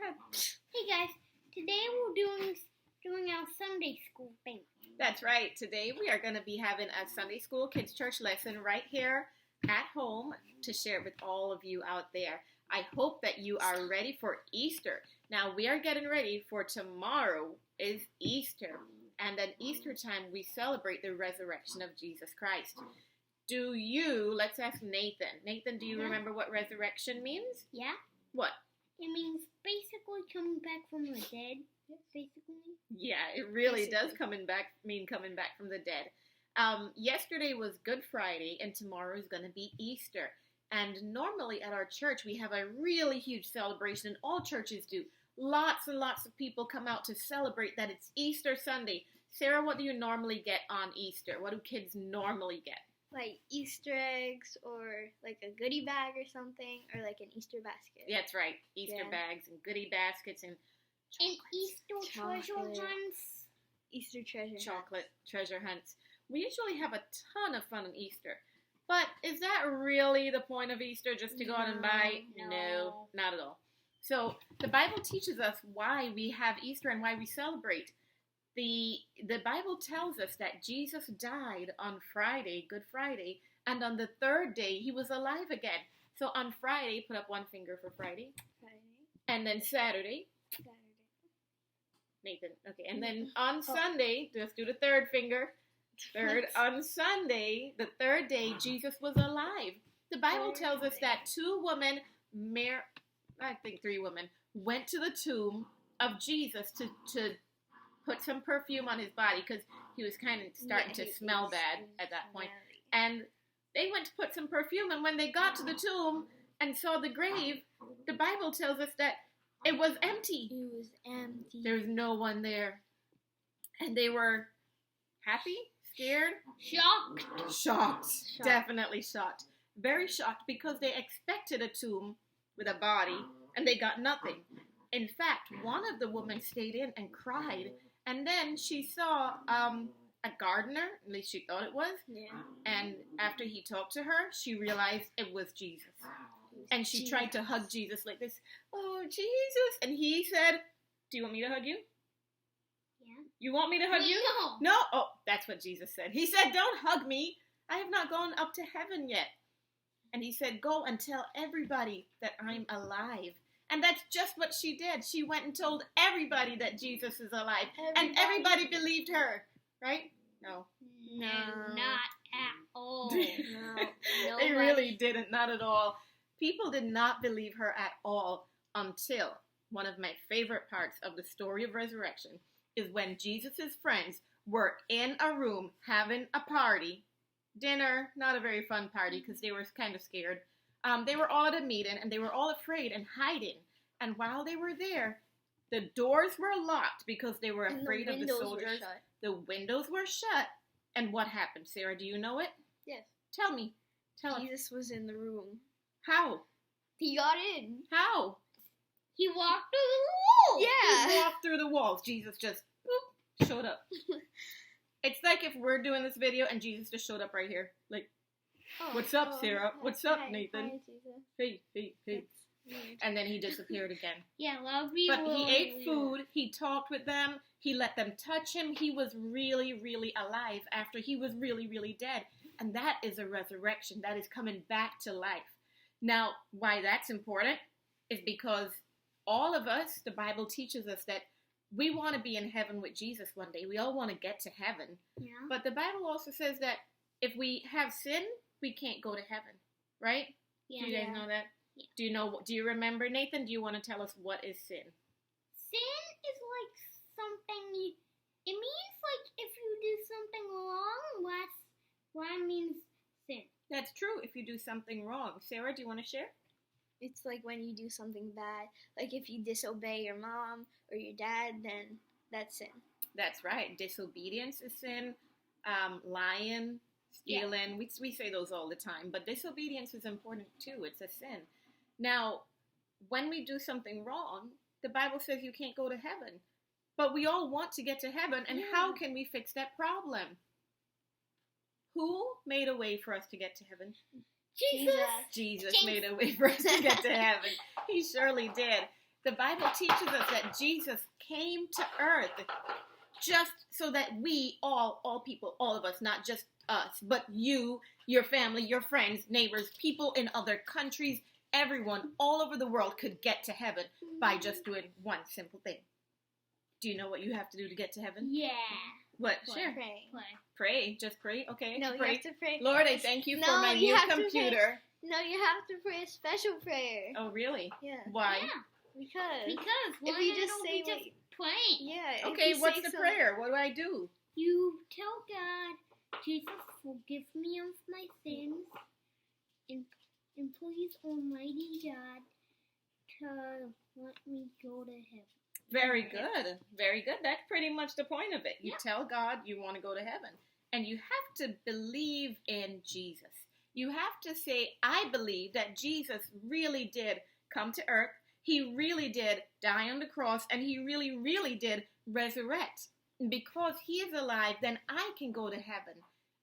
ahead. Hey guys, today we're doing our Sunday school thing. That's right. Today we are going to be having a Sunday school kids church lesson right here at home to share with all of you out there. I hope that you are ready for Easter. Now we are getting ready for tomorrow is Easter. And at Easter time we celebrate the resurrection of Jesus Christ. Let's ask Nathan. Nathan, do you remember what resurrection means? Yeah. What? It means basically coming back from the dead, basically. Yeah, it really does mean coming back from the dead. Yesterday was Good Friday, and tomorrow is going to be Easter. And normally at our church, we have a really huge celebration, and all churches do. Lots and lots of people come out to celebrate that it's Easter Sunday. Sarah, what do you normally get on Easter? What do kids normally get? Like Easter eggs or like a goodie bag or something, or like an Easter basket. That's right. Easter bags and goodie baskets and Easter treasure hunts. Easter treasure chocolate treasure hunts. We usually have a ton of fun on Easter. But is that really the point of Easter, just to go out and buy? No, not at all. So the Bible teaches us why we have Easter and why we celebrate. The Bible tells us that Jesus died on Friday, Good Friday, and on the third day he was alive again. So on Friday, put up one finger for Friday. And then Saturday. Nathan, okay. And then on Sunday, just do the third finger. Third, on Sunday, the third day, Jesus was alive. The Bible tells us that three women, went to the tomb of Jesus to put some perfume on his body because he was kind of starting to smell bad at that point. And they went to put some perfume, and when they got to the tomb and saw the grave, the Bible tells us that it was empty. It was empty. There was no one there. And they were happy, scared, shocked. Definitely shocked. Very shocked because they expected a tomb with a body and they got nothing. In fact, one of the women stayed in and cried. And then she saw a gardener, at least she thought it was. Yeah. And after he talked to her, she realized it was Jesus. And she tried to hug Jesus like this. Oh, Jesus. And he said, do you want me to hug you? Yeah. You want me to hug you? No. Oh, that's what Jesus said. He said, don't hug me. I have not gone up to heaven yet. And he said, go and tell everybody that I'm alive. And that's just what she did. She went and told everybody that Jesus is alive. And everybody believed her. Right? No. No, not at all. No. They really didn't. Not at all. People did not believe her at all until one of my favorite parts of the story of resurrection is when Jesus' friends were in a room having a party. Dinner, not a very fun party because they were kind of scared. They were all at a meeting, and they were all afraid and hiding. And while they were there, the doors were locked because they were afraid of the soldiers. The windows were shut. And what happened, Sarah? Do you know it? Yes. Tell me. Jesus was in the room. How? He got in. How? He walked through the walls. Yeah. He walked through the walls. Jesus just showed up. It's like if we're doing this video and Jesus just showed up right here. Like, what's up, Sarah? What's up, Nathan? Hi, Hey. And then he disappeared again. Yeah, love you. But he ate food. He talked with them. He let them touch him. He was really, really alive after he was really, really dead. And that is a resurrection. That is coming back to life. Now, why that's important is because all of us, the Bible teaches us that we want to be in heaven with Jesus one day. We all want to get to heaven. Yeah. But the Bible also says that if we have sin, we can't go to heaven. Right? Yeah. Do you guys know that? Yeah. Do you remember, Nathan? Do you want to tell us what is sin? Sin is like something it means like if you do something wrong, what means sin. That's true if you do something wrong. Sarah, do you want to share? It's like when you do something bad. Like if you disobey your mom or your dad, then that's sin. That's right. Disobedience is sin. Lying, stealing. Yeah. We say those all the time. But disobedience is important too. It's a sin. Now, when we do something wrong, the Bible says you can't go to heaven. But we all want to get to heaven. And how can we fix that problem? Who made a way for us to get to heaven? Jesus. Jesus made a way for us to get to heaven. He surely did. The Bible teaches us that Jesus came to earth just so that we, all people, all of us, not just us, but you, your family, your friends, neighbors, people in other countries, everyone all over the world could get to heaven by just doing one simple thing. Do you know what you have to do to get to heaven? Yeah. What? Pray. Sure. Pray. Just pray. Okay. No, pray. you have to pray. Lord, I thank you for my new computer. No, you have to pray a special prayer. Oh, really? Yeah. Why? Yeah. Because if you just say just praying. Yeah. Okay, what's the prayer? What do I do? You tell God, Jesus, forgive me of my sins, and please, Almighty God, to let me go to heaven. Very good. Very good. That's pretty much the point of it. You tell God you want to go to heaven. And you have to believe in Jesus. You have to say, I believe that Jesus really did come to earth. He really did die on the cross. And he really, really did resurrect. And because he is alive, then I can go to heaven.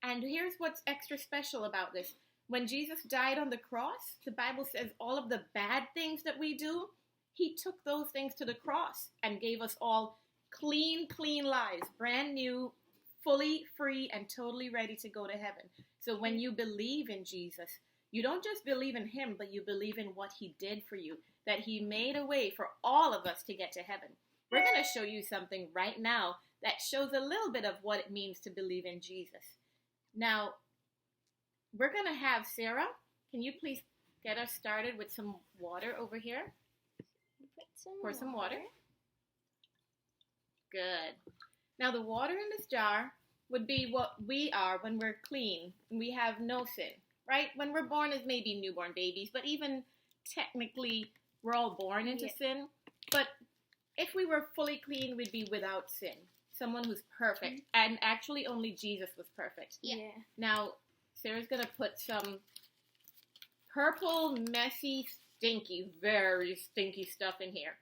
And here's what's extra special about this. When Jesus died on the cross, the Bible says all of the bad things that we do, he took those things to the cross and gave us all clean lives, brand new, fully free, and totally ready to go to heaven. So when you believe in Jesus, you don't just believe in him, but you believe in what he did for you, that he made a way for all of us to get to heaven. We're going to show you something right now that shows a little bit of what it means to believe in Jesus. Now, we're going to have Sarah. Can you please get us started with some water over here? Pour some water. Good. Now the water in this jar would be what we are when we're clean and we have no sin, right? When we're born as maybe newborn babies, but even technically we're all born into sin. But if we were fully clean, we'd be without sin. Someone who's perfect. And actually only Jesus was perfect. Yeah. Now Sarah's going to put some purple, messy, stinky, very stinky stuff in here.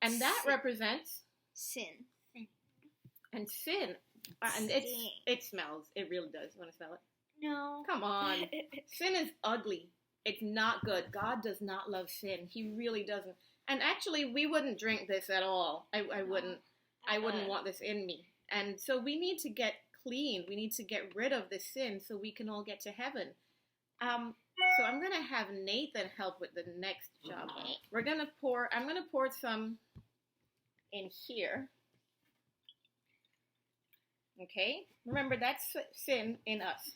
And that represents sin. And sin. And it smells. It really does. You want to smell it? No. Come on. Sin is ugly. It's not good. God does not love sin. He really doesn't. And actually, we wouldn't drink this at all. I wouldn't. I wouldn't want this in me. And so we need to get clean. We need to get rid of this sin so we can all get to heaven. So I'm going to have Nathan help with the next job. Okay. I'm going to pour some in here. Okay? Remember, that's sin in us.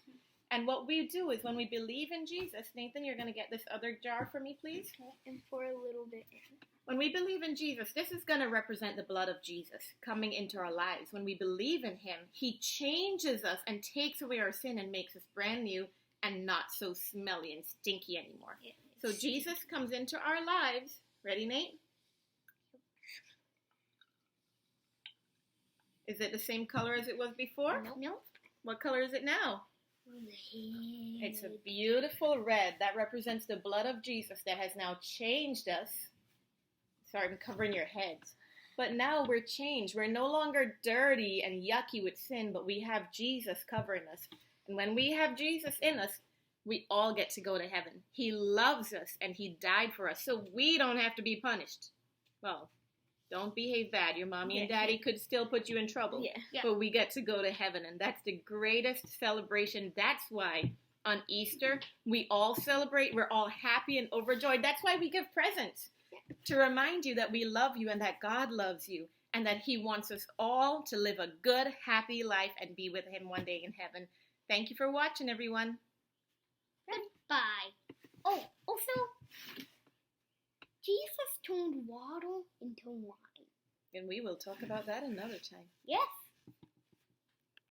And what we do is when we believe in Jesus, Nathan, you're going to get this other jar for me, please. And pour a little bit in. When we believe in Jesus, this is going to represent the blood of Jesus coming into our lives. When we believe in him, he changes us and takes away our sin and makes us brand new and not so smelly and stinky anymore. Yeah. So Jesus comes into our lives. Ready, Nate? Is it the same color as it was before? Nope. What color is it now? Red. It's a beautiful red. That represents the blood of Jesus that has now changed us. Sorry, I'm covering your heads. But now we're changed. We're no longer dirty and yucky with sin, but we have Jesus covering us. And when we have Jesus in us, we all get to go to heaven. He loves us and he died for us, so we don't have to be punished. Well, don't behave bad. Your mommy and daddy could still put you in trouble. Yeah. But we get to go to heaven, and that's the greatest celebration. That's why on Easter we all celebrate. We're all happy and overjoyed. That's why we give presents, to remind you that we love you and that God loves you and that he wants us all to live a good, happy life and be with him one day in heaven. Thank you for watching, everyone. Goodbye. Oh, also, Jesus turned water into wine. And we will talk about that another time. Yes.